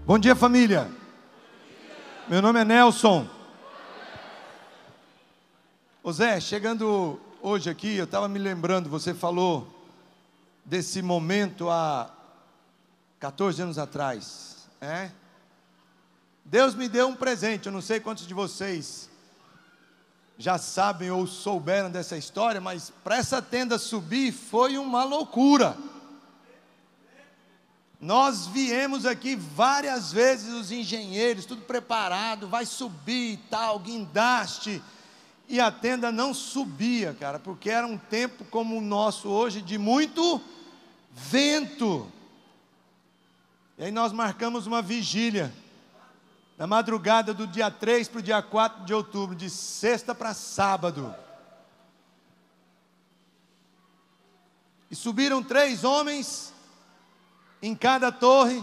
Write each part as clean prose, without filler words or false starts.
Bom dia, família. Meu nome é Nelson. Ô Zé, chegando hoje aqui, eu estava me lembrando, você falou desse momento há 14 anos atrás, Deus me deu um presente, eu não sei quantos de vocês já sabem ou souberam dessa história, mas para essa tenda subir foi uma loucura. Nós viemos aqui várias vezes, os engenheiros, tudo preparado, vai subir e tal, guindaste, e a tenda não subia, cara, porque era um tempo como o nosso hoje, de muito vento. E aí nós marcamos uma vigília, na madrugada do dia 3 para o dia 4 de outubro, de sexta para sábado. E subiram 3 homens em cada torre,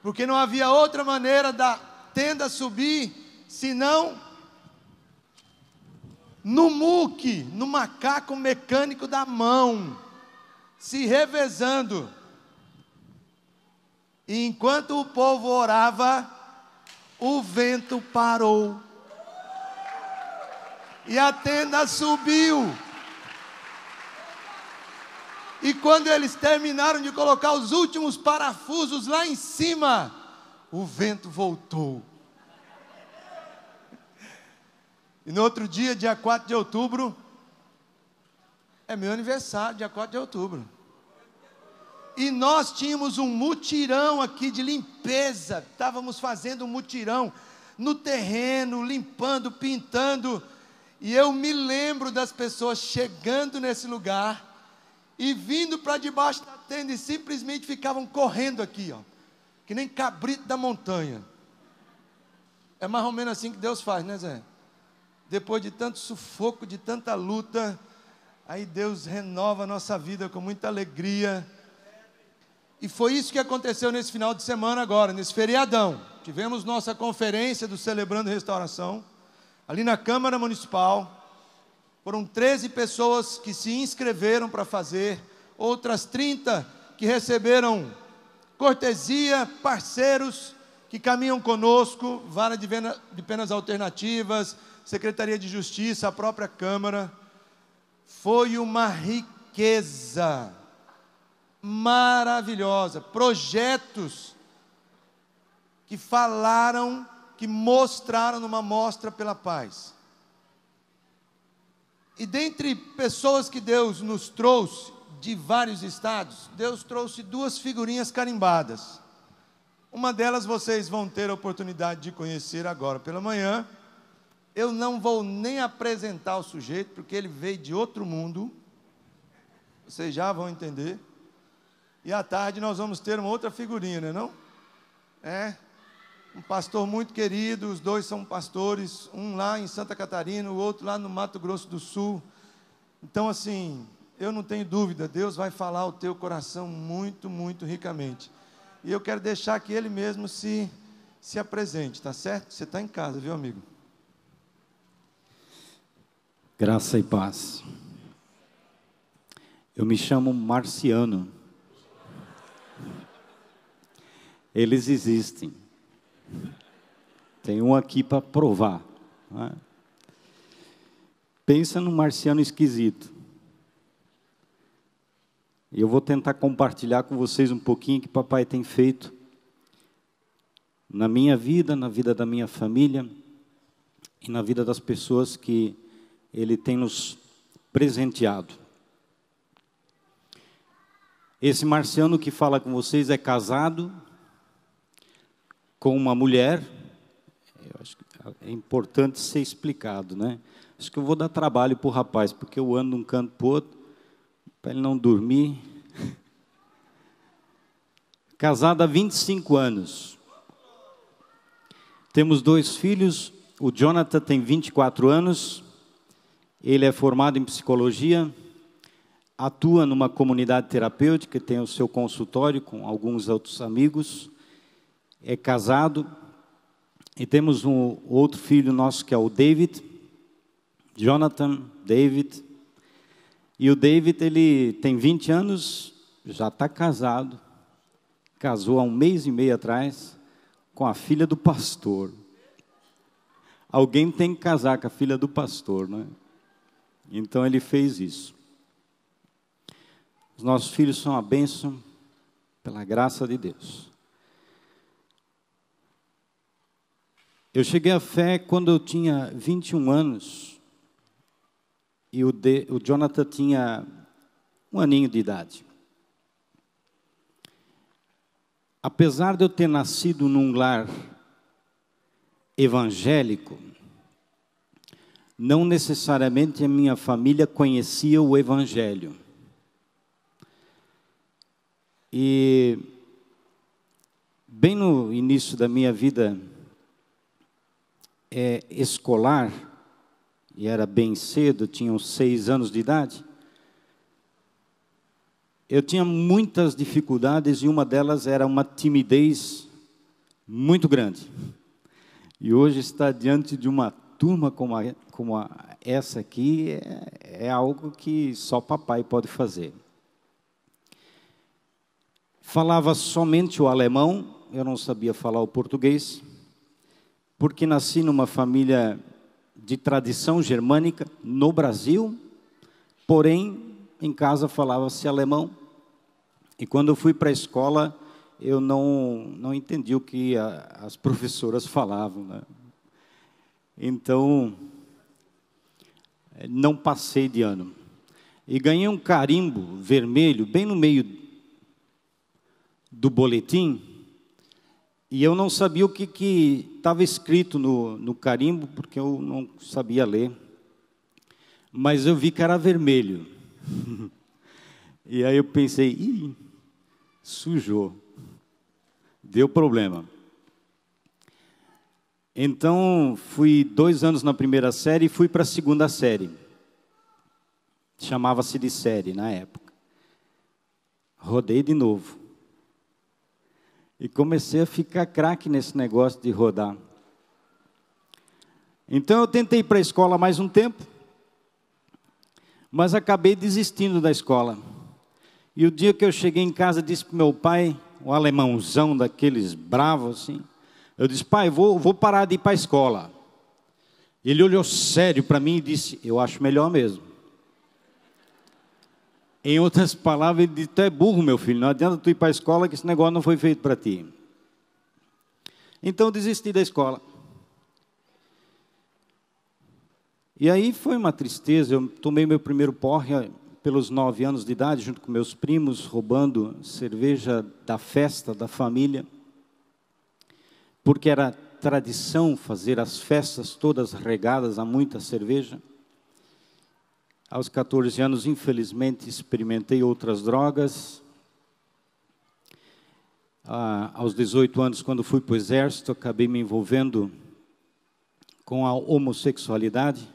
porque não havia outra maneira da tenda subir, senão no muque, no macaco mecânico da mão, se revezando. E enquanto o povo orava, o vento parou, e a tenda subiu. E quando eles terminaram de colocar os últimos parafusos lá em cima, o vento voltou. E no outro dia, dia 4 de outubro, é meu aniversário, dia 4 de outubro. E nós tínhamos um mutirão aqui de limpeza, estávamos fazendo um mutirão no terreno, limpando, pintando. E eu me lembro das pessoas chegando nesse lugar e vindo para debaixo da tenda e simplesmente ficavam correndo aqui, ó, que nem cabrito da montanha. É mais ou menos assim que Deus faz, né, Zé? Depois de tanto sufoco, de tanta luta, aí Deus renova a nossa vida com muita alegria. E foi isso que aconteceu nesse final de semana agora, nesse feriadão. Tivemos nossa conferência do Celebrando Restauração, ali na Câmara Municipal. Foram 13 pessoas que se inscreveram para fazer, outras 30 que receberam cortesia, parceiros que caminham conosco, Vara de Penas Alternativas, Secretaria de Justiça, a própria Câmara. Foi uma riqueza maravilhosa, projetos que falaram, que mostraram numa mostra pela paz. E dentre pessoas que Deus nos trouxe, de vários estados, Deus trouxe 2 figurinhas carimbadas. Uma delas vocês vão ter a oportunidade de conhecer agora pela manhã. Eu não vou nem apresentar o sujeito, porque ele veio de outro mundo. Vocês já vão entender. E à tarde nós vamos ter uma outra figurinha, não é não? Um pastor muito querido, os 2 são pastores, um lá em Santa Catarina, o outro lá no Mato Grosso do Sul. Então, assim, eu não tenho dúvida, Deus vai falar ao teu coração muito, muito ricamente. E eu quero deixar que Ele mesmo se apresente, tá certo? Você está em casa, viu, amigo? Graça e paz. Eu me chamo Marciano. Eles existem. Tem um aqui para provar, não é? Pensa num marciano esquisito. E eu vou tentar compartilhar com vocês um pouquinho que papai tem feito na minha vida, na vida da minha família e na vida das pessoas que ele tem nos presenteado. Esse marciano que fala com vocês é casado com uma mulher. Eu acho que é importante ser explicado, né? Acho que eu vou dar trabalho para o rapaz, porque eu ando de um canto para o outro, para ele não dormir. Casado há 25 anos. Temos 2 filhos, o Jonathan tem 24 anos, ele é formado em psicologia, atua numa comunidade terapêutica, tem o seu consultório com alguns outros amigos, é casado. E temos um outro filho nosso que é o David, Jonathan, David. E o David, ele tem 20 anos, já está casado, casou há 1 mês e meio atrás, com a filha do pastor. Alguém tem que casar com a filha do pastor, não é? Então ele fez isso. Os nossos filhos são uma bênção pela graça de Deus. Eu cheguei à fé quando eu tinha 21 anos e o Jonathan tinha 1 aninho de idade. Apesar de eu ter nascido num lar evangélico, não necessariamente a minha família conhecia o Evangelho. E bem no início da minha vida escolar, e era bem cedo, tinha uns 6 anos de idade, eu tinha muitas dificuldades e uma delas era uma timidez muito grande. E hoje estar diante de uma turma como essa aqui é algo que só papai pode fazer. Falava somente o alemão, eu não sabia falar o português, porque nasci numa família de tradição germânica no Brasil, porém em casa falava-se alemão. E quando eu fui para a escola, eu não entendi o que as professoras falavam, né? Então, não passei de ano. E ganhei um carimbo vermelho, bem no meio do boletim, e eu não sabia o que estava escrito no carimbo, porque eu não sabia ler. Mas eu vi que era vermelho. E aí eu pensei, ih, sujou. Deu problema. Então, fui 2 anos na primeira série e fui para a segunda série. Chamava-se de série na época. Rodei de novo. E comecei a ficar craque nesse negócio de rodar. Então, eu tentei ir para a escola mais um tempo, mas acabei desistindo da escola. E o dia que eu cheguei em casa, disse para o meu pai, um alemãozão daqueles bravos assim, eu disse, pai, vou parar de ir para a escola. Ele olhou sério para mim e disse, eu acho melhor mesmo. Em outras palavras, ele disse, tu é burro, meu filho, não adianta tu ir para a escola que esse negócio não foi feito para ti. Então, eu desisti da escola. E aí foi uma tristeza, eu tomei meu primeiro porre pelos 9 anos de idade, junto com meus primos, roubando cerveja da festa da família, porque era tradição fazer as festas todas regadas a muita cerveja. Aos 14 anos, infelizmente, experimentei outras drogas. Aos 18 anos, quando fui para o exército, acabei me envolvendo com a homossexualidade.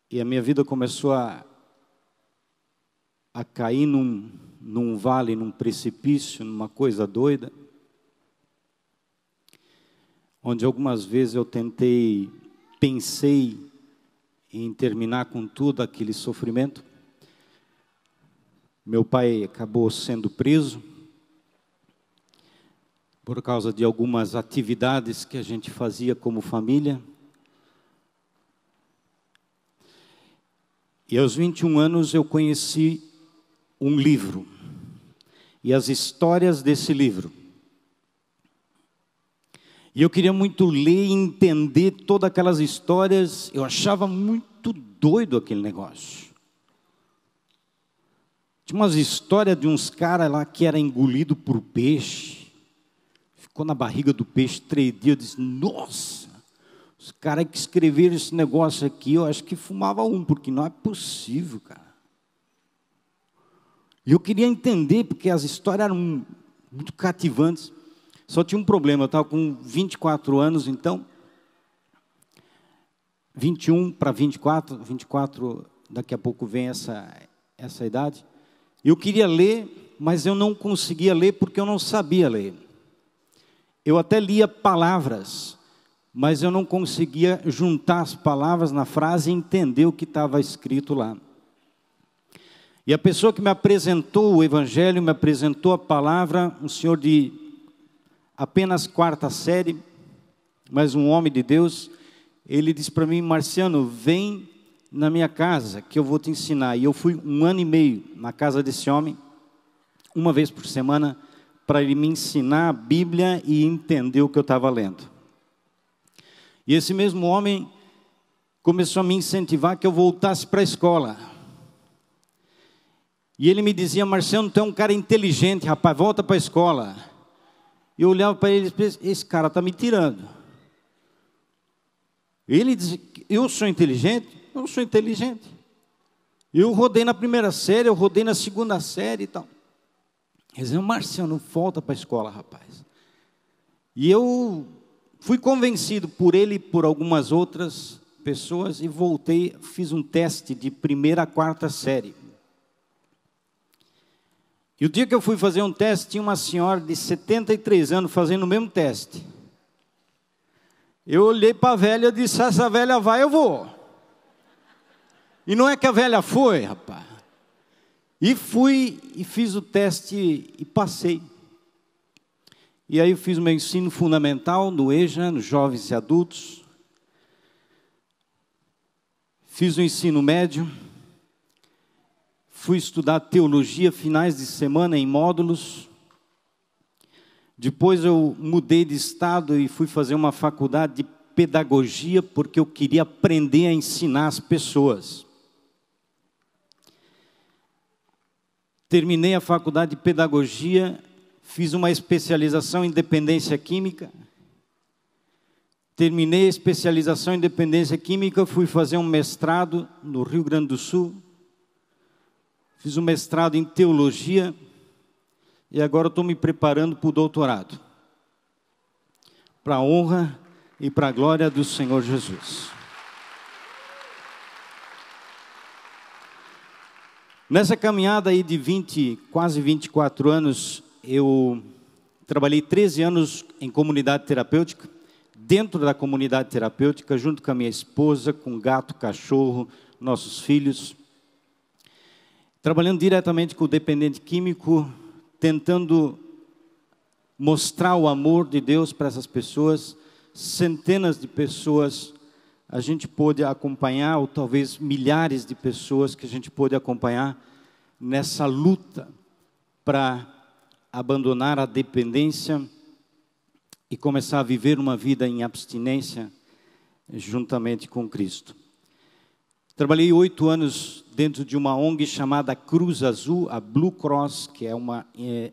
E a minha vida começou a cair num vale, num precipício, numa coisa doida, onde algumas vezes eu pensei em terminar com tudo aquele sofrimento. Meu pai acabou sendo preso por causa de algumas atividades que a gente fazia como família. E aos 21 anos eu conheci um livro e as histórias desse livro. E eu queria muito ler e entender todas aquelas histórias. Eu achava muito doido aquele negócio. Tinha umas histórias de uns caras lá que era engolido por peixe. Ficou na barriga do peixe 3 dias. Eu disse, nossa, os caras que escreveram esse negócio aqui, eu acho que fumava porque não é possível, cara. E eu queria entender, porque as histórias eram muito cativantes. Só tinha um problema, eu estava com 24 anos, então, 21 para 24, daqui a pouco vem essa idade. Eu queria ler, mas eu não conseguia ler porque eu não sabia ler. Eu até lia palavras, mas eu não conseguia juntar as palavras na frase e entender o que estava escrito lá. E a pessoa que me apresentou o Evangelho, me apresentou a palavra, um senhor de apenas quarta série, mas um homem de Deus. Ele disse para mim: Marciano, vem na minha casa que eu vou te ensinar. E eu fui 1 ano e meio na casa desse homem, uma vez por semana, para ele me ensinar a Bíblia e entender o que eu estava lendo. E esse mesmo homem começou a me incentivar que eu voltasse para a escola. E ele me dizia: Marciano, tu é um cara inteligente, rapaz, volta para a escola. E eu olhava para ele e disse: esse cara está me tirando. Ele dizia: eu sou inteligente? Eu sou inteligente. Eu rodei na primeira série, eu rodei na segunda série e tal. Ele dizia: Marciano, volta para a escola, rapaz. E eu fui convencido por ele e por algumas outras pessoas e voltei, fiz um teste de 1ª a 4ª série. E o dia que eu fui fazer um teste, tinha uma senhora de 73 anos fazendo o mesmo teste. Eu olhei para a velha e disse: essa velha vai, eu vou. E não é que a velha foi, rapaz. E fui e fiz o teste e passei. E aí eu fiz o meu ensino fundamental no EJA, nos jovens e adultos. Fiz o ensino médio. Fui estudar teologia finais de semana em módulos. Depois eu mudei de estado e fui fazer uma faculdade de pedagogia, porque eu queria aprender a ensinar as pessoas. Terminei a faculdade de pedagogia, fiz uma especialização em dependência química. Terminei a especialização em dependência química, fui fazer um mestrado no Rio Grande do Sul. Fiz um mestrado em teologia e agora estou me preparando para o doutorado. Para a honra e para a glória do Senhor Jesus. Nessa caminhada aí de quase 24 anos, eu trabalhei 13 anos em comunidade terapêutica, dentro da comunidade terapêutica, junto com a minha esposa, com gato, cachorro, nossos filhos, trabalhando diretamente com o dependente químico, tentando mostrar o amor de Deus para essas pessoas. Centenas de pessoas a gente pôde acompanhar, ou talvez milhares de pessoas que a gente pôde acompanhar nessa luta para abandonar a dependência e começar a viver uma vida em abstinência juntamente com Cristo. Trabalhei 8 anos dentro de uma ONG chamada Cruz Azul, a Blue Cross, que é uma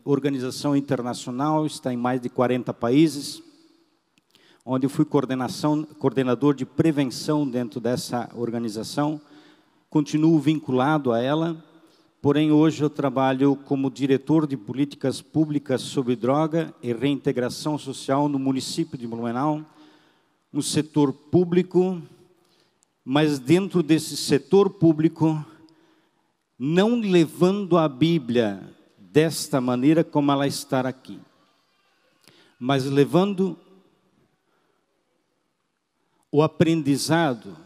organização internacional, está em mais de 40 países, onde eu fui coordenador de prevenção dentro dessa organização. Continuo vinculado a ela, porém hoje eu trabalho como diretor de políticas públicas sobre droga e reintegração social no município de Blumenau, no setor público, mas dentro desse setor público, não levando a Bíblia desta maneira como ela está aqui, mas levando o aprendizado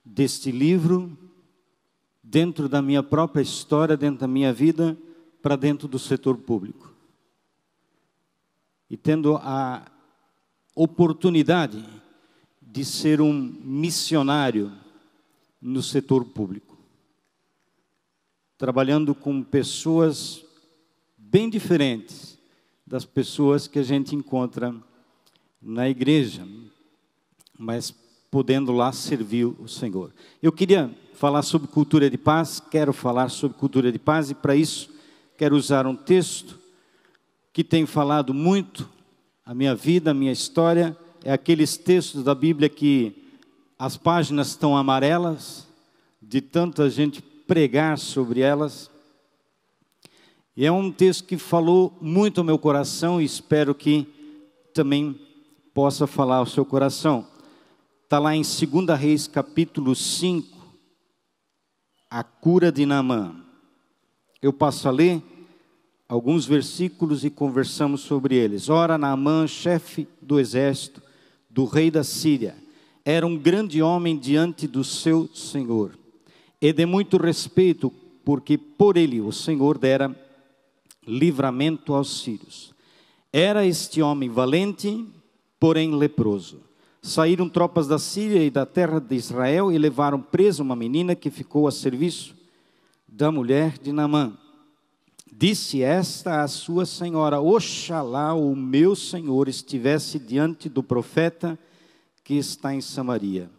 deste livro dentro da minha própria história, dentro da minha vida, para dentro do setor público. E tendo a oportunidade de ser um missionário no setor público, trabalhando com pessoas bem diferentes das pessoas que a gente encontra na igreja, mas podendo lá servir o Senhor. Eu queria falar sobre cultura de paz, quero falar sobre cultura de paz, e para isso quero usar um texto que tem falado muito a minha vida, a minha história. É aqueles textos da Bíblia que as páginas estão amarelas, de tanto a gente pregar sobre elas. E é um texto que falou muito ao meu coração e espero que também possa falar ao seu coração. Está lá em 2 Reis, capítulo 5, a cura de Naamã. Eu passo a ler alguns versículos e conversamos sobre eles. Ora, Naamã, chefe do exército do rei da Síria, era um grande homem diante do seu Senhor, e de muito respeito, porque por ele o Senhor dera livramento aos sírios. Era este homem valente, porém leproso. Saíram tropas da Síria e da terra de Israel e levaram presa uma menina que ficou a serviço da mulher de Naamã. Disse esta à sua senhora: oxalá o meu senhor estivesse diante do profeta que está em Samaria.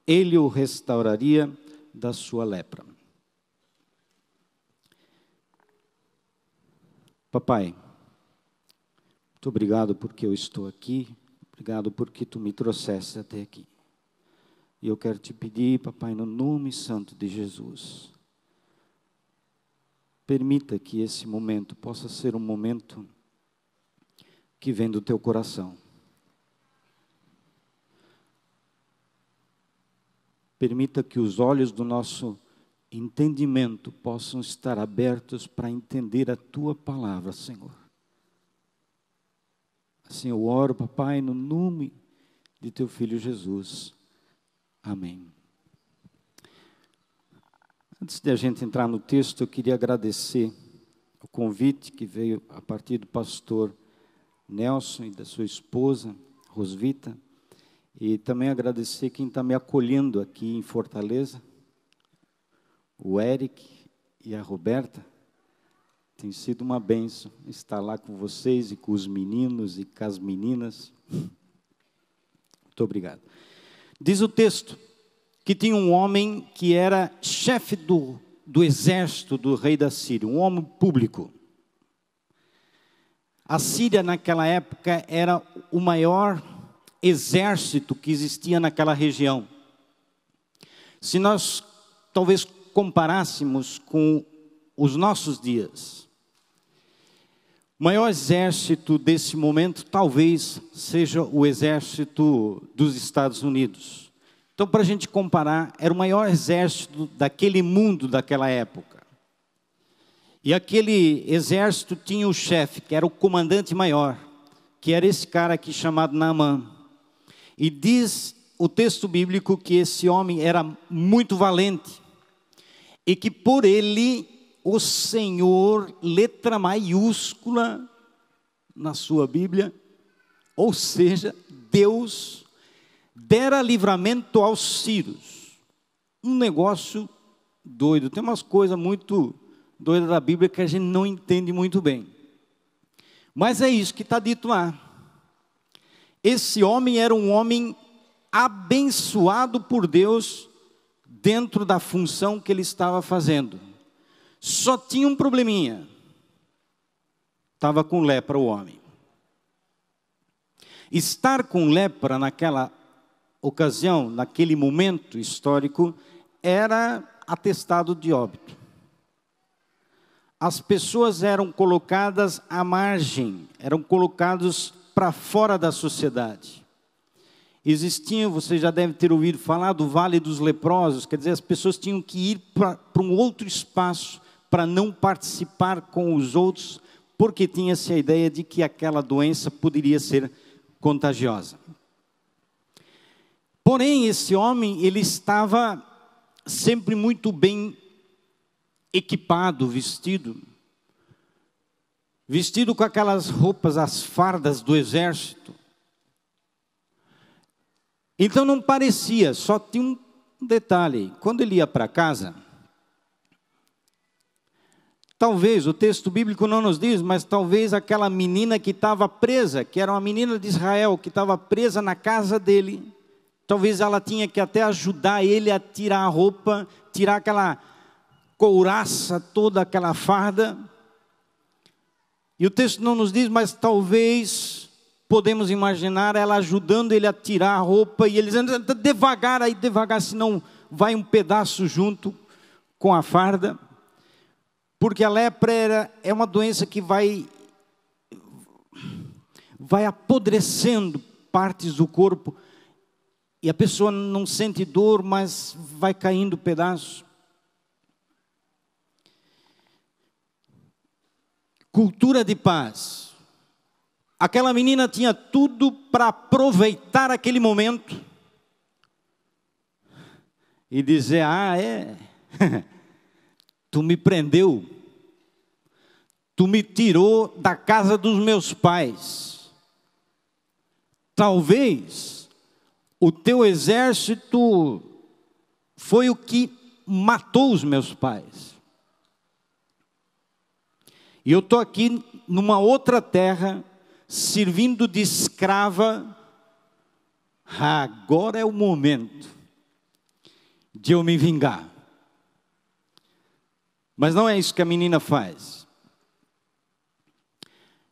Ele o restauraria da sua lepra. Papai, muito obrigado porque eu estou aqui. Obrigado porque tu me trouxeste até aqui. E eu quero te pedir, papai, no nome santo de Jesus, permita que esse momento possa ser um momento que vem do teu coração. Permita que os olhos do nosso entendimento possam estar abertos para entender a tua palavra, Senhor. Assim eu oro, papai, no nome de teu filho Jesus. Amém. Antes de a gente entrar no texto, eu queria agradecer o convite que veio a partir do pastor Nelson e da sua esposa, Rosvita, e também agradecer quem está me acolhendo aqui em Fortaleza, o Eric e a Roberta. Tem sido uma bênção estar lá com vocês e com os meninos e com as meninas. Muito obrigado. Diz o texto que tinha um homem que era chefe do exército do rei da Síria, um homem público. A Síria naquela época era o maior exército que existia naquela região. Se nós talvez comparássemos com os nossos dias, o maior exército desse momento talvez seja o exército dos Estados Unidos. Então, para a gente comparar, era o maior exército daquele mundo daquela época. E aquele exército tinha o chefe, que era o comandante maior, que era esse cara aqui chamado Naamã. E diz o texto bíblico que esse homem era muito valente, e que por ele o Senhor, letra maiúscula na sua Bíblia, ou seja, Deus dera livramento aos sírios. Um negócio doido. Tem umas coisas muito doidas da Bíblia que a gente não entende muito bem. Mas é isso que está dito lá. Esse homem era um homem abençoado por Deus dentro da função que ele estava fazendo. Só tinha um probleminha. Estava com lepra o homem. Estar com lepra naquela ocasião, naquele momento histórico, era atestado de óbito. As pessoas eram colocadas à margem, eram colocados para fora da sociedade. Existiam, você já deve ter ouvido falar do Vale dos Leprosos, quer dizer, as pessoas tinham que ir para um outro espaço para não participar com os outros, porque tinha-se a ideia de que aquela doença poderia ser contagiosa. Porém, esse homem, ele estava sempre muito bem equipado, vestido com aquelas roupas, as fardas do exército. Então não parecia, só tinha um detalhe. Quando ele ia para casa, talvez, o texto bíblico não nos diz, mas talvez aquela menina que estava presa, que era uma menina de Israel, que estava presa na casa dele, talvez ela tinha que até ajudar ele a tirar a roupa, tirar aquela couraça, toda aquela farda. E o texto não nos diz, mas talvez podemos imaginar ela ajudando ele a tirar a roupa e ele dizendo, devagar, aí devagar, senão vai um pedaço junto com a farda. Porque a lepra é uma doença que vai apodrecendo partes do corpo e a pessoa não sente dor, mas vai caindo pedaço. Cultura de paz. Aquela menina tinha tudo para aproveitar aquele momento e dizer, tu me prendeu, tu me tirou da casa dos meus pais, talvez o teu exército foi o que matou os meus pais. E eu estou aqui numa outra terra, servindo de escrava. Agora é o momento de eu me vingar. Mas não é isso que a menina faz.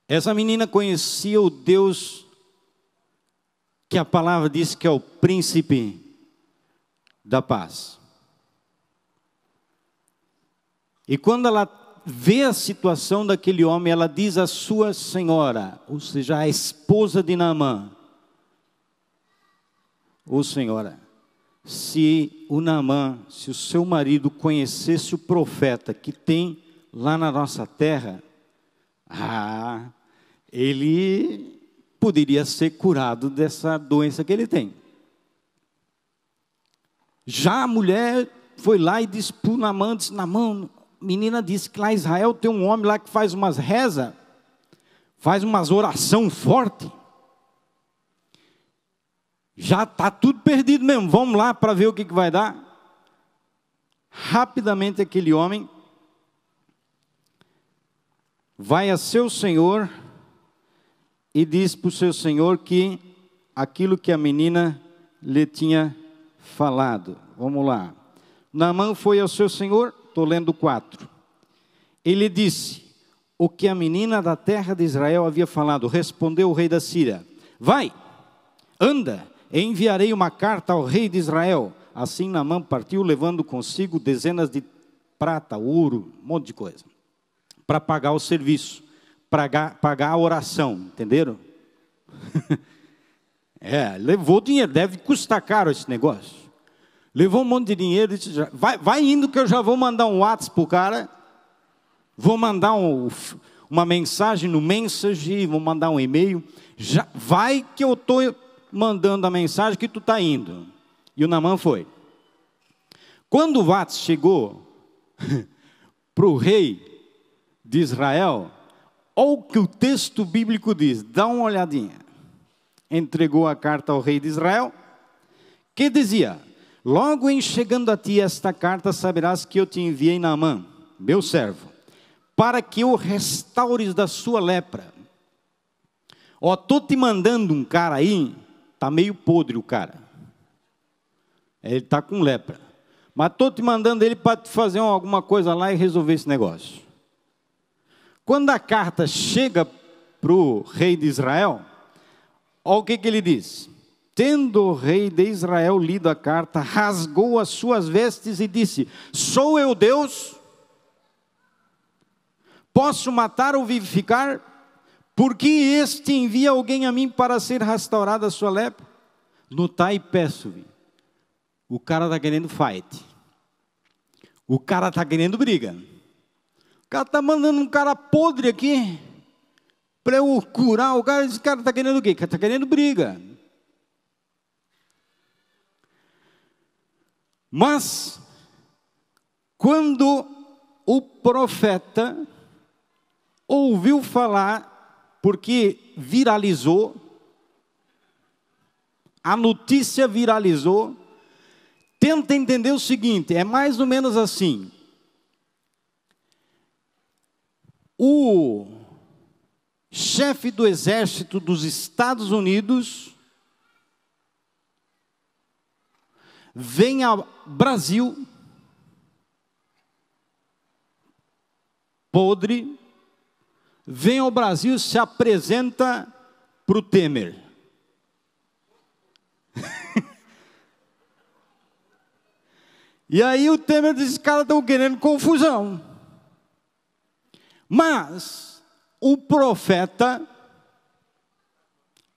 Essa menina conhecia o Deus que a palavra diz que é o príncipe da paz. E quando ela vê a situação daquele homem, ela diz à sua senhora, ou seja, a esposa de Naamã: ô senhora, se o seu marido conhecesse o profeta que tem lá na nossa terra, ele poderia ser curado dessa doença que ele tem. Já a mulher foi lá e disse para o Naamã, Naamã, menina disse que lá em Israel tem um homem lá que faz umas rezas, faz umas oração forte. Já está tudo perdido mesmo, vamos lá para ver o que vai dar. Rapidamente aquele homem vai a seu senhor e diz para o seu senhor que aquilo que a menina lhe tinha falado. Vamos lá. Naamã foi ao seu senhor, estou lendo 4. Ele disse o que a menina da terra de Israel havia falado. Respondeu o rei da Síria: vai, anda, enviarei uma carta ao rei de Israel. Assim Naamã partiu, levando consigo dezenas de prata, ouro, um monte de coisa, para pagar o serviço, pagar a oração, entenderam? Levou dinheiro, deve custar caro esse negócio. Levou um monte de dinheiro, disse, vai indo que eu já vou mandar um WhatsApp para o cara, vou mandar uma mensagem no Message, vou mandar um e-mail, vai que eu estou mandando a mensagem que tu está indo. E o Naamã foi. Quando o WhatsApp chegou para o rei de Israel, olha o que o texto bíblico diz, dá uma olhadinha. Entregou a carta ao rei de Israel, que dizia: logo em chegando a ti esta carta, saberás que eu te enviei Naamã, meu servo, para que o restaures da sua lepra. Estou te mandando um cara aí, está meio podre o cara, ele está com lepra, mas estou te mandando ele para fazer alguma coisa lá e resolver esse negócio. Quando a carta chega para o rei de Israel, olha o que ele diz. Tendo o rei de Israel lido a carta, rasgou as suas vestes e disse: sou eu Deus? Posso matar ou vivificar? Porque este envia alguém a mim para ser restaurada a sua lepra? Notai e peço-me. O cara está querendo fight. O cara está querendo briga. O cara está mandando um cara podre aqui para eu curar o cara. Esse cara está querendo o quê? Está querendo briga. Mas, quando o profeta ouviu falar, porque viralizou, a notícia viralizou, tenta entender o seguinte, é mais ou menos assim. O chefe do exército dos Estados Unidos vem ao Brasil, podre, vem ao Brasil, se apresenta para o Temer. E aí o Temer diz, esses caras estão querendo confusão. Mas o profeta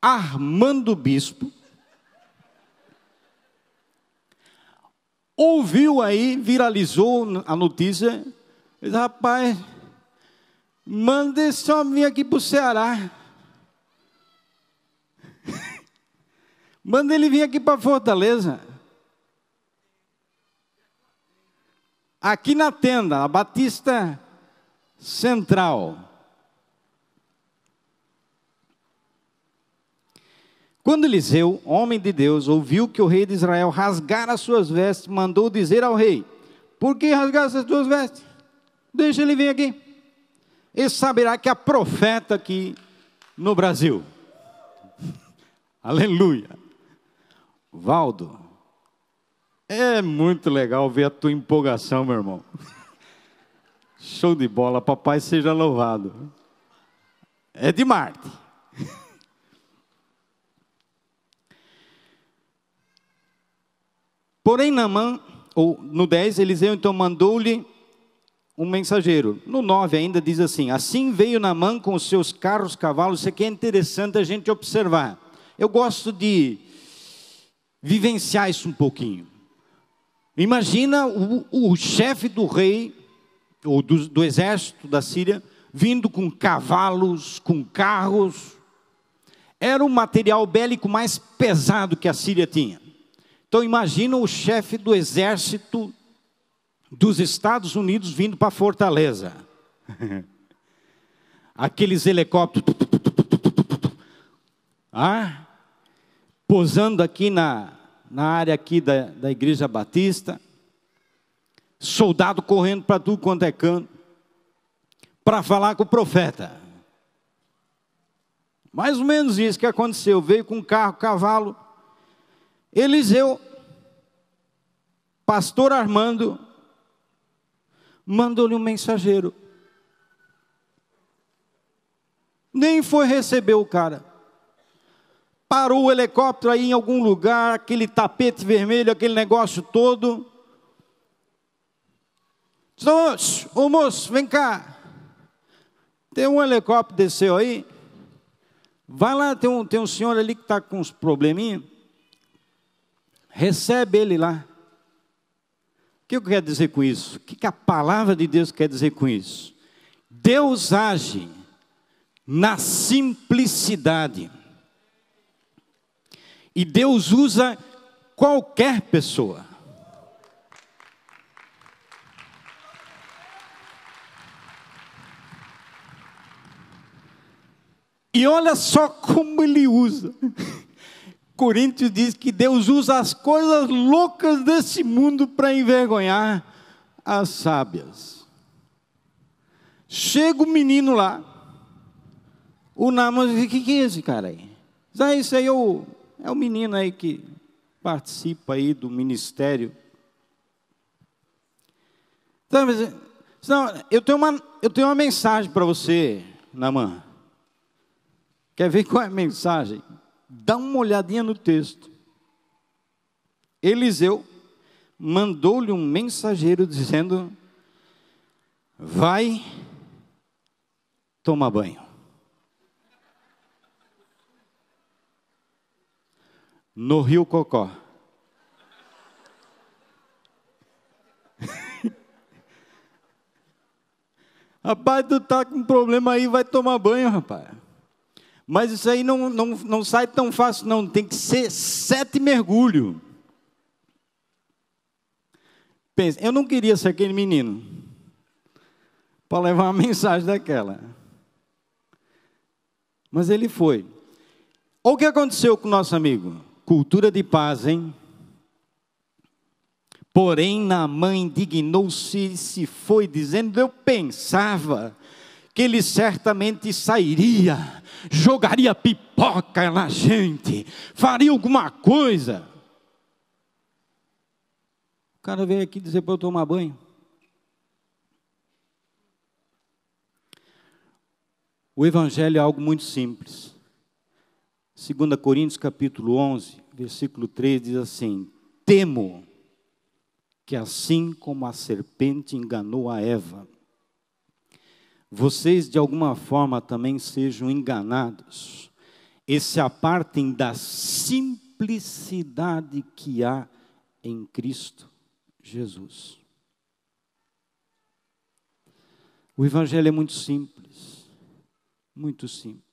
Armando Bispo ouviu aí, viralizou a notícia, disse, rapaz, manda esse homem vir aqui para o Ceará. Manda ele vir aqui para Fortaleza. Aqui na tenda, a Batista Central. Quando Eliseu, homem de Deus, ouviu que o rei de Israel rasgara as suas vestes, mandou dizer ao rei: por que rasgaste as tuas vestes? Deixa ele vir aqui. Ele saberá que há profeta aqui no Brasil. Aleluia. Valdo, é muito legal ver a tua empolgação, meu irmão. Show de bola, papai seja louvado. É de Marte. Porém, Naamã, ou no 10, Eliseu então mandou-lhe um mensageiro. No 9 ainda diz assim: assim veio Naamã com os seus carros, cavalos. Isso aqui é interessante a gente observar. Eu gosto de vivenciar isso um pouquinho. Imagina o chefe do rei, ou do exército da Síria, vindo com cavalos, com carros. Era o material bélico mais pesado que a Síria tinha. Então imagina o chefe do exército dos Estados Unidos vindo para Fortaleza. Aqueles helicópteros, posando aqui na área aqui da Igreja Batista. Soldado correndo para tudo quanto é canto, para falar com o profeta. Mais ou menos isso que aconteceu. Veio com carro, cavalo. Eliseu, pastor Armando, mandou-lhe um mensageiro. Nem foi receber o cara. Parou o helicóptero aí em algum lugar, aquele tapete vermelho, aquele negócio todo. Disse: ô moço, vem cá. Tem um helicóptero desceu aí. Vai lá, tem um senhor ali que está com uns probleminhas. Recebe ele lá. O que eu quero dizer com isso? O que a palavra de Deus quer dizer com isso? Deus age na simplicidade. E Deus usa qualquer pessoa. E olha só como ele usa. Coríntios diz que Deus usa as coisas loucas desse mundo para envergonhar as sábias. Chega o menino lá. O Naamã diz: que é esse cara aí? Isso aí é o menino aí que participa aí do ministério. Então, eu tenho uma mensagem para você, Naamã. Quer ver qual é a mensagem? Dá uma olhadinha no texto. Eliseu mandou-lhe um mensageiro dizendo: vai tomar banho. No Rio Cocó. Rapaz, tu tá com problema aí, vai tomar banho, rapaz. Mas isso aí não sai tão fácil, não. Tem que ser 7 mergulhos. Pensa, eu não queria ser aquele menino para levar uma mensagem daquela. Mas ele foi. Olha o que aconteceu com o nosso amigo. Cultura de paz, hein? Porém, Naamã indignou-se e se foi, dizendo: eu pensava que ele certamente sairia, jogaria pipoca na gente, faria alguma coisa. O cara veio aqui dizer para eu tomar banho. O evangelho é algo muito simples. 2 Coríntios capítulo 11, versículo 3 diz assim: temo que assim como a serpente enganou a Eva, vocês de alguma forma também sejam enganados e se apartem da simplicidade que há em Cristo Jesus. O evangelho é muito simples, muito simples.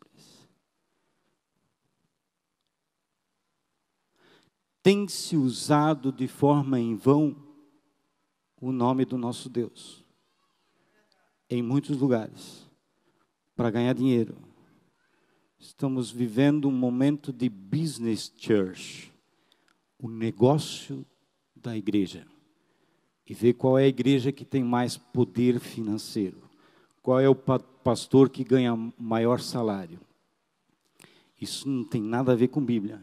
Tem-se usado de forma em vão o nome do nosso Deus em muitos lugares para ganhar dinheiro, Estamos vivendo um momento de business church, o negócio da igreja. E ver qual é a igreja que tem mais poder financeiro. Qual é o pastor que ganha maior salário. Isso não tem nada a ver com Bíblia.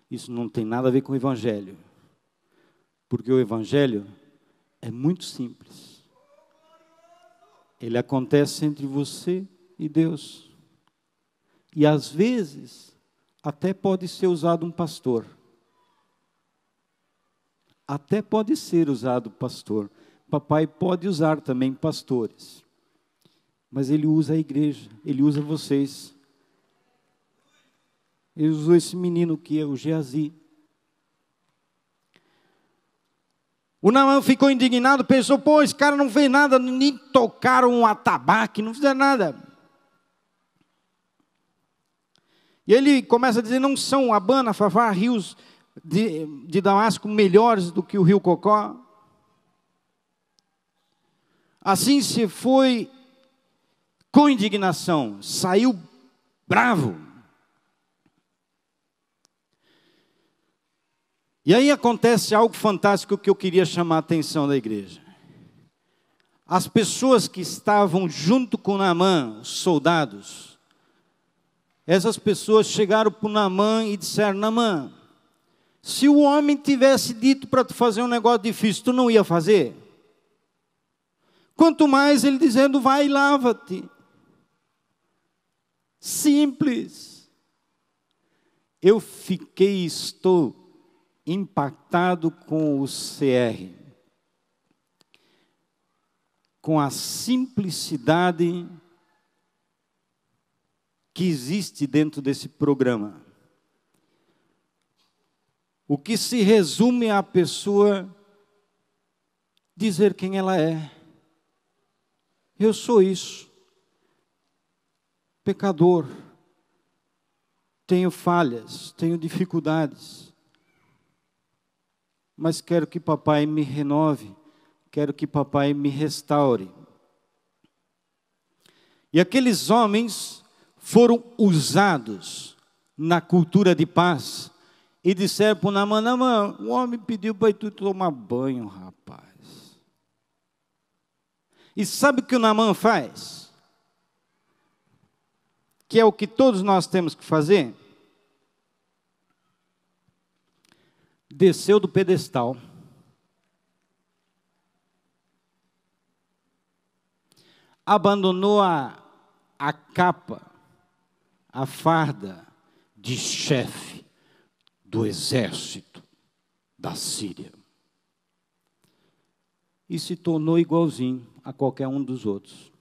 Isso não tem nada a ver com o Evangelho. Porque o Evangelho é muito simples. Ele acontece entre você e Deus. E às vezes, até pode ser usado um pastor. Até pode ser usado pastor. Papai pode usar também pastores. Mas ele usa a igreja, ele usa vocês. Ele usou esse menino que é o Geazi. O Naamã ficou indignado, pensou, pô, esse cara não fez nada, nem tocaram um atabaque, não fizeram nada. E ele começa a dizer, não são Abana, Fafá, rios de Damasco melhores do que o rio Cocó? Assim se foi com indignação, saiu bravo. E aí acontece algo fantástico que eu queria chamar a atenção da igreja. As pessoas que estavam junto com Naamã, os soldados, essas pessoas chegaram para o Naamã e disseram, Naamã, se o homem tivesse dito para tu fazer um negócio difícil, tu não ia fazer? Quanto mais ele dizendo, vai e lava-te. Simples. Eu estou impactado com o CR, com a simplicidade que existe dentro desse programa. O que se resume a pessoa dizer quem ela é. Eu sou isso, pecador, tenho falhas, tenho dificuldades, mas quero que papai me renove, quero que papai me restaure. E aqueles homens foram usados na cultura de paz e disseram para o Naamã, Naamã, o homem pediu para tu tomar banho, rapaz. E sabe o que o Naamã faz? Que é o que todos nós temos que fazer? Desceu do pedestal. Abandonou a capa, a farda de chefe do exército da Síria. E se tornou igualzinho a qualquer um dos outros.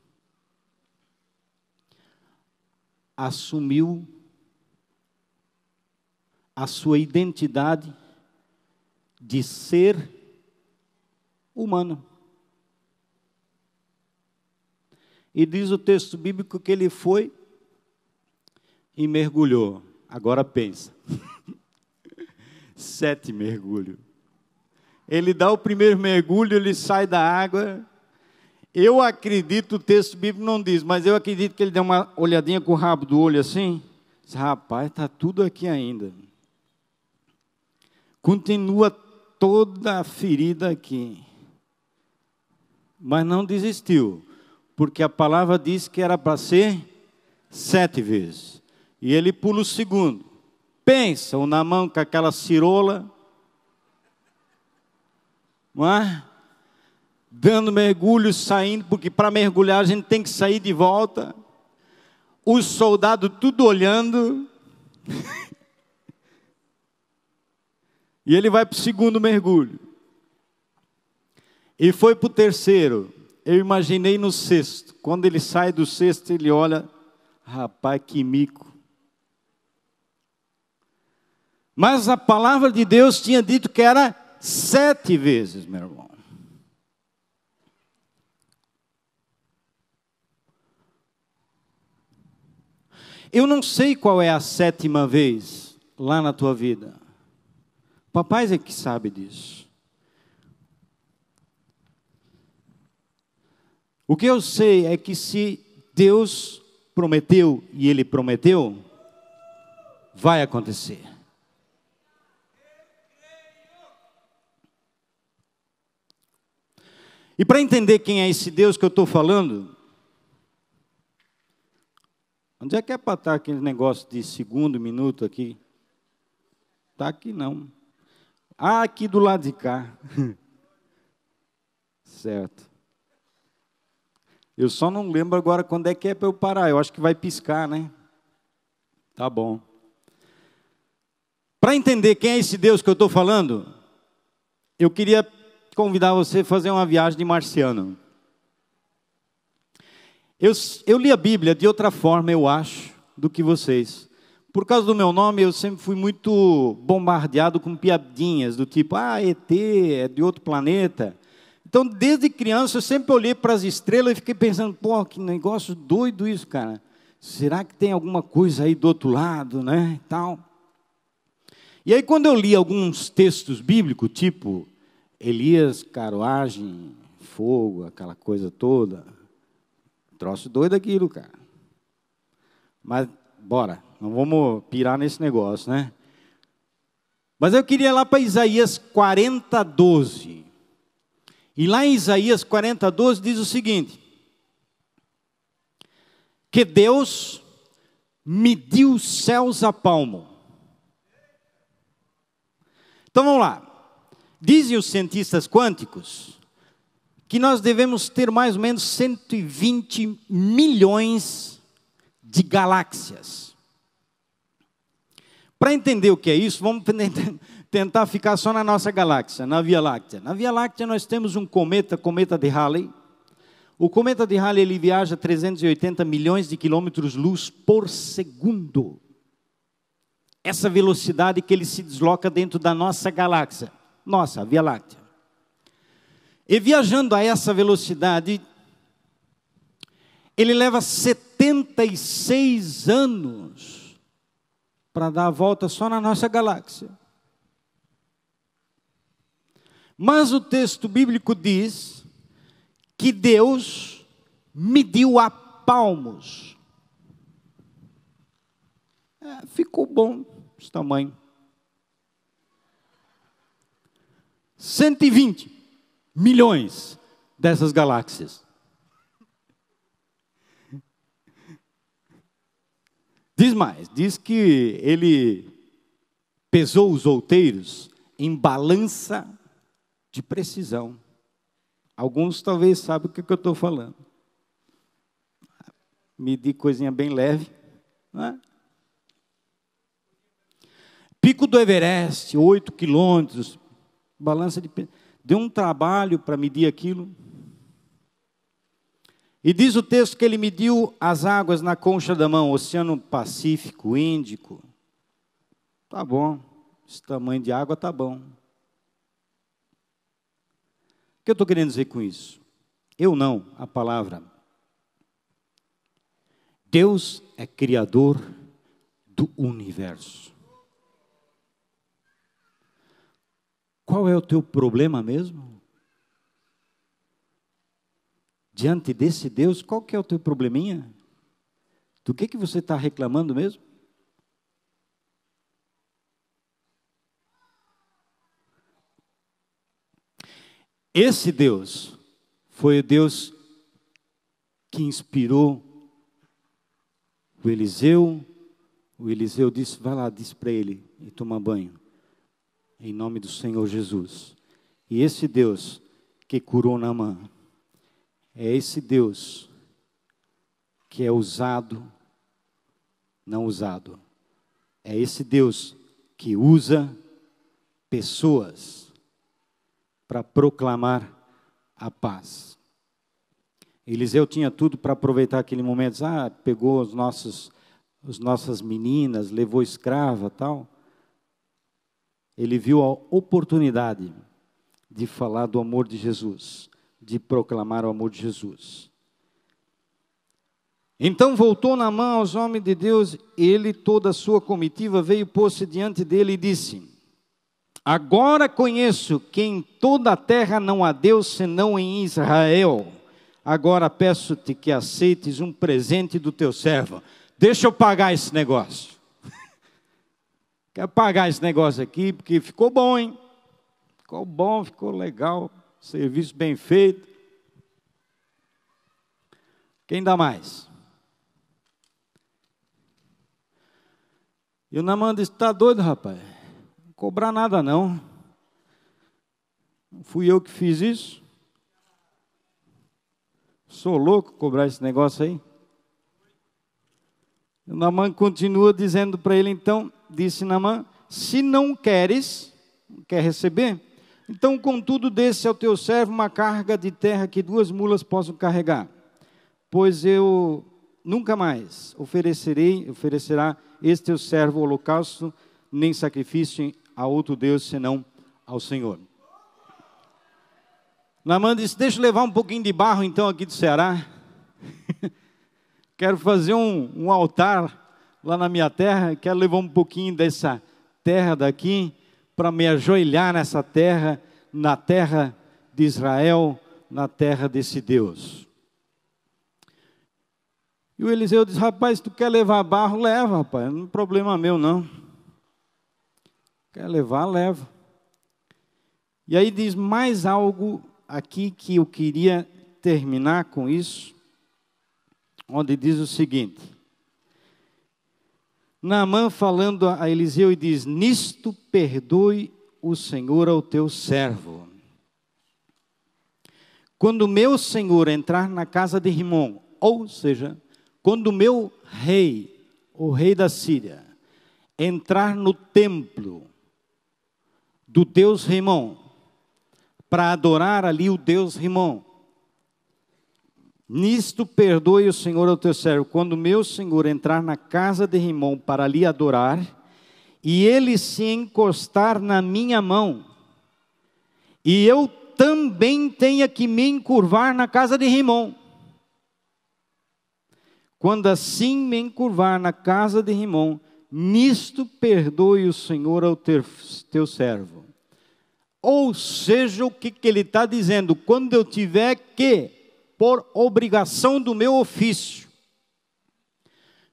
Assumiu a sua identidade de ser humano. E diz o texto bíblico que ele foi e mergulhou. Agora pensa. 7 mergulhos. Ele dá o primeiro mergulho, ele sai da água. Eu acredito, o texto bíblico não diz, mas eu acredito que ele deu uma olhadinha com o rabo do olho assim. Diz, rapaz, está tudo aqui ainda. Continua toda a ferida aqui. Mas não desistiu, porque a palavra diz que era para ser 7 vezes. E ele pula o segundo. Pensa, o Naamã com aquela cirola, não é? Dando mergulho, saindo, porque para mergulhar a gente tem que sair de volta. Os soldados tudo olhando. E ele vai para o segundo mergulho. E foi para o terceiro. Eu imaginei no sexto. Quando ele sai do sexto, ele olha, rapaz, que mico. Mas a palavra de Deus tinha dito que era 7 vezes, meu irmão. Eu não sei qual é a 7ª vez lá na tua vida. Papai é que sabe disso. O que eu sei é que se Deus prometeu, e Ele prometeu, vai acontecer. E para entender quem é esse Deus que eu estou falando, onde é que é para estar aquele negócio de segundo, minuto aqui? Está aqui não. Ah, aqui do lado de cá. Certo. Eu só não lembro agora quando é que é para eu parar. Eu acho que vai piscar, né? Tá bom. Para entender quem é esse Deus que eu estou falando, eu queria convidar você a fazer uma viagem de marciano. Eu li a Bíblia de outra forma, eu acho, do que vocês. Por causa do meu nome, eu sempre fui muito bombardeado com piadinhas, do tipo, ET, é de outro planeta. Então, desde criança, eu sempre olhei para as estrelas e fiquei pensando, pô, que negócio doido isso, cara. Será que tem alguma coisa aí do outro lado, né, tal? E aí, quando eu li alguns textos bíblicos, tipo Elias, carruagem, fogo, aquela coisa toda, troço doido aquilo, cara. Mas, bora, não vamos pirar nesse negócio, né? Mas eu queria ir lá para Isaías 40:12. E lá em Isaías 40:12 diz o seguinte: que Deus mediu os céus a palmo. Então vamos lá. Dizem os cientistas quânticos que nós devemos ter mais ou menos 120 milhões de galáxias. Para entender o que é isso, vamos tentar ficar só na nossa galáxia, na Via Láctea. Na Via Láctea nós temos um cometa de Halley. O cometa de Halley ele viaja 380 milhões de quilômetros-luz por segundo. Essa velocidade que ele se desloca dentro da nossa galáxia, nossa, Via Láctea. E viajando a essa velocidade, ele leva 76 anos para dar a volta só na nossa galáxia. Mas o texto bíblico diz que Deus mediu a palmos. Ficou bom esse tamanho. 120 milhões dessas galáxias. Diz mais, diz que ele pesou os outeiros em balança de precisão. Alguns talvez sabem o que eu estou falando. Medir coisinha bem leve, não é? Pico do Everest, 8 quilômetros, balança de... Deu um trabalho para medir aquilo. E diz o texto que ele mediu as águas na concha da mão, Oceano Pacífico, Índico. Tá bom, esse tamanho de água tá bom. O que eu estou querendo dizer com isso? Eu não, a palavra. Deus é criador do universo. Qual é o teu problema mesmo? Diante desse Deus, qual que é o teu probleminha? Do que você está reclamando mesmo? Esse Deus foi o Deus que inspirou o Eliseu. O Eliseu disse, vai lá, disse para ele, e toma banho. Em nome do Senhor Jesus. E esse Deus que curou Naamã, é esse Deus que é usado, não usado. É esse Deus que usa pessoas para proclamar a paz. Eliseu tinha tudo para aproveitar aquele momento. Pegou as nossas meninas, levou escrava, tal. Ele viu a oportunidade de falar do amor de Jesus, de proclamar o amor de Jesus. Então voltou Naamã aos homens de Deus, ele e toda a sua comitiva veio pôr-se diante dele e disse: agora conheço que em toda a terra não há Deus senão em Israel. Agora peço-te que aceites um presente do teu servo. Deixa eu pagar esse negócio. quero pagar esse negócio aqui, porque ficou bom, hein? Ficou bom, ficou legal, serviço bem feito. Quem dá mais? E o Naamã disse, está doido, rapaz? Não vou cobrar nada, não. Não fui eu que fiz isso. Sou louco cobrar esse negócio aí. O Naamã continua dizendo para ele, então, disse Naamã, se não queres, não quer receber, então, contudo, desse ao teu servo uma carga de terra que 2 mulas possam carregar, pois eu nunca mais oferecerá este teu servo holocausto, nem sacrifício a outro Deus, senão ao Senhor. Naamã disse, deixa eu levar um pouquinho de barro, então, aqui do Ceará. Quero fazer um altar lá na minha terra, quero levar um pouquinho dessa terra daqui, para me ajoelhar nessa terra, na terra de Israel, na terra desse Deus. E o Eliseu diz, rapaz, se tu quer levar barro, leva, rapaz, não é problema meu não. Quer levar, leva. E aí diz mais algo aqui que eu queria terminar com isso, onde diz o seguinte, Naamã falando a Eliseu e diz, nisto perdoe o Senhor ao teu servo. Quando o meu senhor entrar na casa de Rimom, ou seja, quando o meu rei, o rei da Síria, entrar no templo do Deus Rimom, para adorar ali o Deus Rimom, nisto perdoe o Senhor ao teu servo, quando o meu senhor entrar na casa de Rimom para ali adorar, e ele se encostar na minha mão, e eu também tenha que me encurvar na casa de Rimom. Quando assim me encurvar na casa de Rimom, nisto perdoe o Senhor ao teu servo. Ou seja, o que ele está dizendo, quando eu tiver que, por obrigação do meu ofício,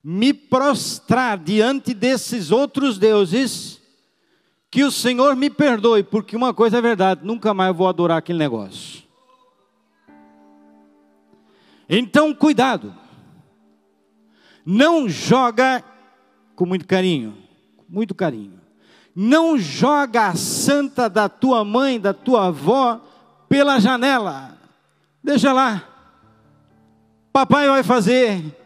me prostrar diante desses outros deuses, que o Senhor me perdoe, porque uma coisa é verdade, nunca mais vou adorar aquele negócio. Então, cuidado, não joga com muito carinho, não joga a santa da tua mãe, da tua avó, pela janela, deixa lá, papai vai fazer,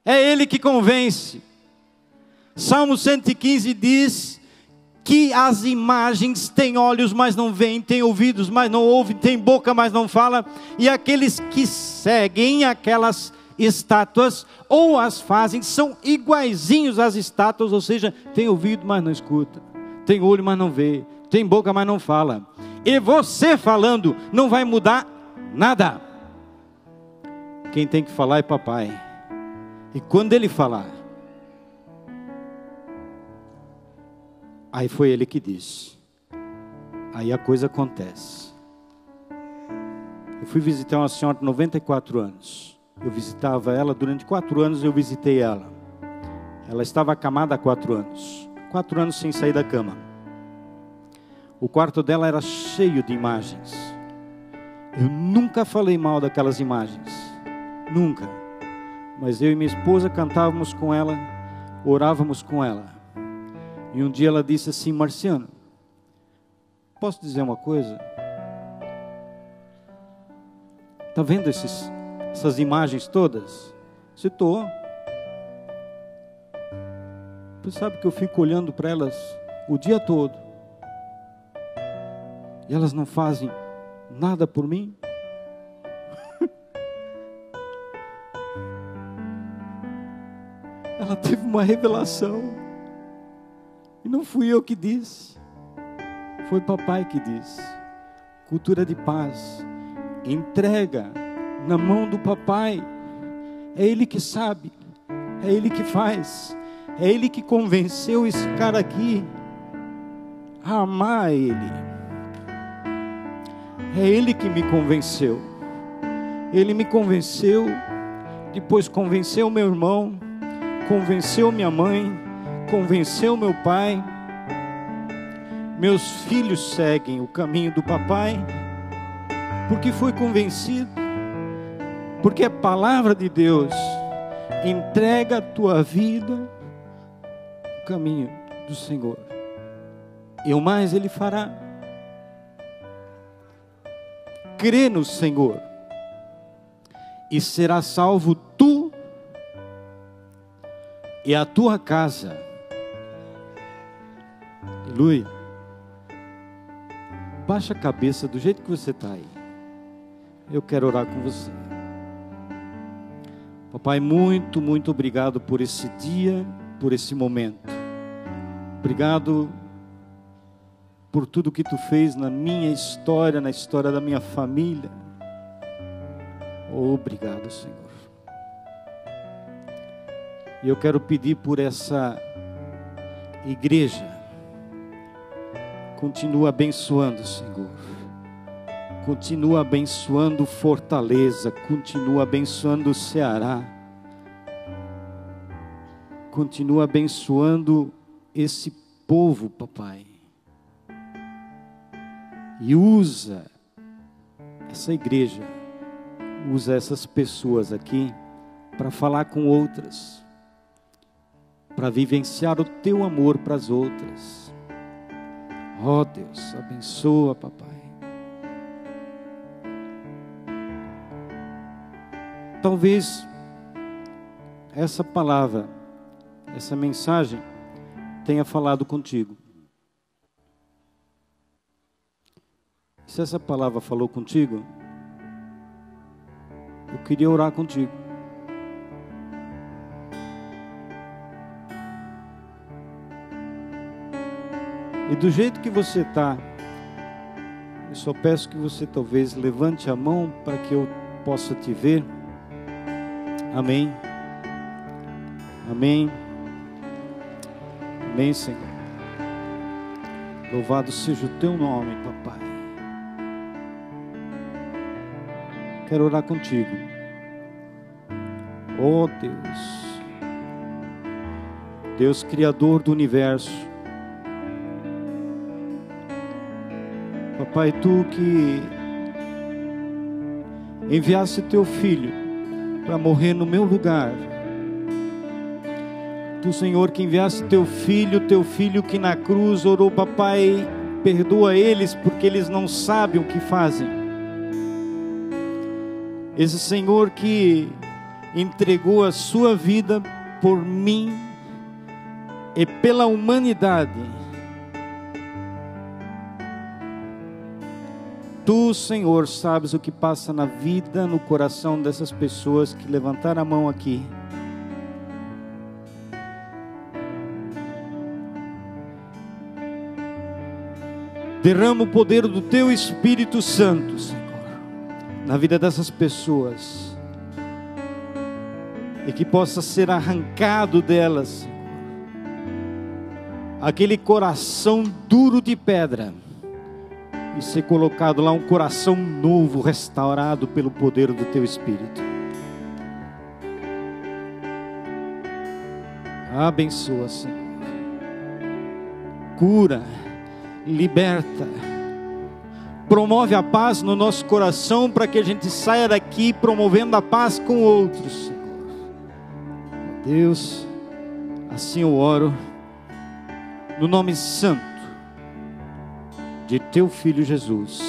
é ele que convence. Salmo 115 diz que as imagens têm olhos, mas não veem, têm ouvidos, mas não ouvem, têm boca, mas não fala, e aqueles que seguem aquelas estátuas, ou as fazem, são iguaizinhos às estátuas, ou seja, tem ouvido, mas não escuta, tem olho, mas não vê, tem boca, mas não fala, e você falando, não vai mudar nada. Quem tem que falar é papai, e quando ele falar, aí foi ele que disse, aí a coisa acontece. Eu fui visitar uma senhora de 94 anos, eu visitava ela, durante 4 anos eu visitei ela. Ela estava acamada há 4 anos. 4 anos sem sair da cama. O quarto dela era cheio de imagens. Eu nunca falei mal daquelas imagens. Nunca. Mas eu e minha esposa cantávamos com ela, orávamos com ela. E um dia ela disse assim, Marciano, posso dizer uma coisa? Está vendo essas imagens todas? Você estou. Você sabe que eu fico olhando para elas o dia todo. E elas não fazem nada por mim? Ela teve uma revelação. E não fui eu que disse. Foi papai que disse. Cultura de paz. Entrega na mão do papai. É ele que sabe. É ele que faz. É ele que convenceu esse cara aqui a amar ele. É ele que me convenceu. Ele me convenceu. Depois convenceu meu irmão. Convenceu minha mãe. convenceu meu pai. Meus filhos seguem o caminho do papai, porque foi convencido, porque a palavra de Deus entrega a tua vida no caminho do Senhor, e o mais Ele fará. Crê no Senhor e será salvo tu e a tua casa. Aleluia. Baixa a cabeça do jeito que você está aí. Eu quero orar com você. Papai, muito, muito obrigado por esse dia, por esse momento. Obrigado por tudo que tu fez na minha história, na história da minha família. Obrigado, Senhor. E eu quero pedir por essa igreja. Continua abençoando, Senhor. Continua abençoando Fortaleza. Continua abençoando o Ceará. Continua abençoando esse povo, papai. E usa essa igreja, usa essas pessoas aqui para falar com outras, para vivenciar o teu amor para as outras. Ó Deus, abençoa, papai. Talvez essa palavra, essa mensagem tenha falado contigo. Se essa palavra falou contigo, eu queria orar contigo. E do jeito que você está, eu só peço que você talvez levante a mão para que eu possa te ver. Amém. Amém. Amém, Senhor. Louvado seja o teu nome, papai. Quero orar contigo. Oh Deus, Deus Criador do universo, papai, tu que enviaste teu filho para morrer no meu lugar, tu, Senhor, que enviaste teu filho que na cruz orou, papai, perdoa eles porque eles não sabem o que fazem. Esse Senhor que entregou a sua vida por mim e pela humanidade. Tu, Senhor, sabes o que passa na vida, no coração dessas pessoas que levantaram a mão aqui. Derrama o poder do teu Espírito Santo, Senhor, na vida dessas pessoas, e que possa ser arrancado delas, Senhor, aquele coração duro de pedra, e ser colocado lá um coração novo, restaurado pelo poder do teu Espírito. Abençoa, Senhor. Cura, liberta, promove a paz no nosso coração, para que a gente saia daqui promovendo a paz com outros, Senhor. Deus, assim eu oro, no nome santo de teu Filho Jesus.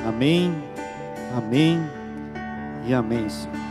Amém, amém e amém, Senhor.